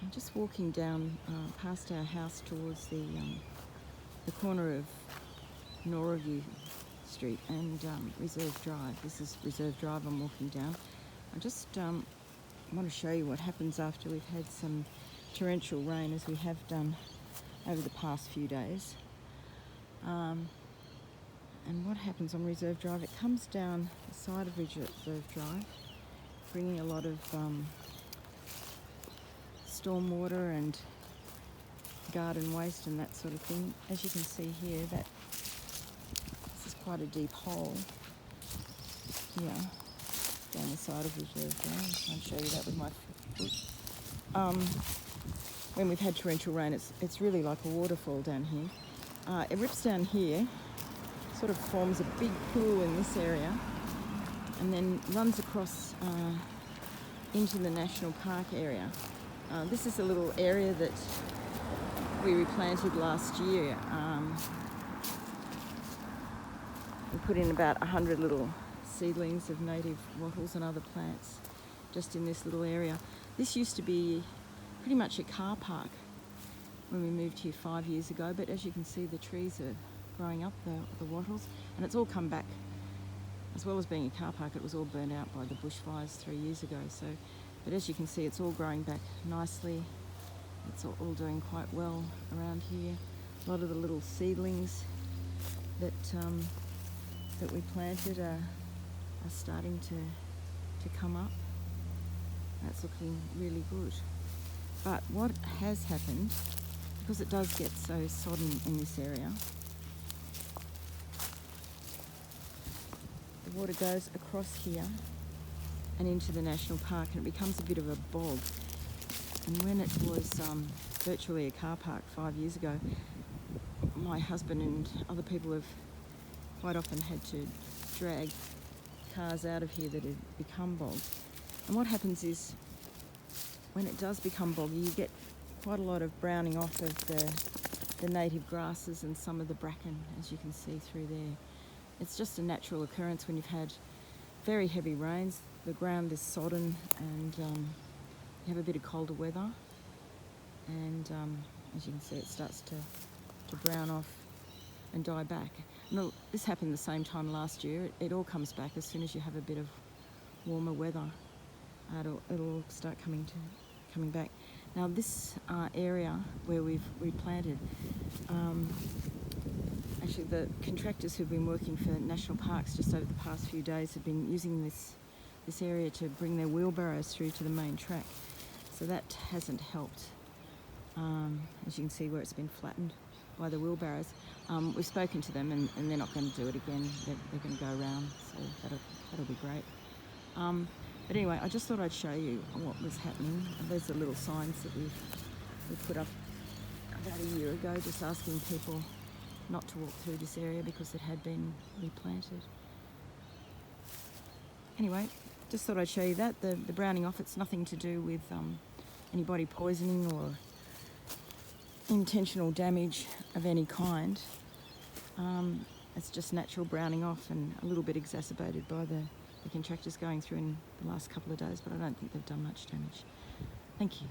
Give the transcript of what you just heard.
I'm just walking down past our house towards the corner of Norreview Street and Reserve Drive. This is Reserve Drive I'm walking down. I just want to show you what happens after we've had some torrential rain, as we have done over the past few days. And what happens on Reserve Drive, it comes down the side of Reserve Drive, bringing a lot of stormwater and garden waste and that sort of thing. As you can see here, this is quite a deep hole here down the side of Reserve Drive. I'll show you that with my foot. When we've had torrential rain, it's really like a waterfall down here. It rips down here, sort of forms a big pool in this area, and then runs across into the national park area. This is a little area that we replanted last year. We put in about 100 little seedlings of native wattles and other plants just in this little area. This used to be pretty much a car park when we moved here 5 years ago, but as you can see, the trees are growing up, the wattles, and it's all come back. As well as being a car park, it was all burnt out by the bushfires 3 years ago. But as you can see, it's all growing back nicely. It's all doing quite well around here. A lot of the little seedlings that we planted are starting to come up. That's looking really good. But what has happened, because it does get so sodden in this area, the water goes across here and into the national park, and it becomes a bit of a bog. And when it was virtually a car park 5 years ago, my husband and other people have quite often had to drag cars out of here that had become bogged. And what happens is, when it does become boggy, you get quite a lot of browning off of the native grasses and some of the bracken, as you can see through there. It's just a natural occurrence when you've had very heavy rains. The ground is sodden and you have a bit of colder weather, and as you can see, it starts to brown off and die back. And this happened the same time last year. It all comes back as soon as you have a bit of warmer weather. It'll start coming back. Now this area where we've replanted, actually the contractors who've been working for national parks just over the past few days have been using this area to bring their wheelbarrows through to the main track. So that hasn't helped, as you can see where it's been flattened by the wheelbarrows. We've spoken to them and they're not going to do it again. They're going to go around, so that'll be great. But anyway, I just thought I'd show you what was happening. There's the little signs that we put up about a year ago, just asking people not to walk through this area because it had been replanted. Anyway, just thought I'd show you that. The browning off, it's nothing to do with anybody poisoning or intentional damage of any kind. It's just natural browning off, and a little bit exacerbated by the contractors going through in the last couple of days, but I don't think they've done much damage. Thank you.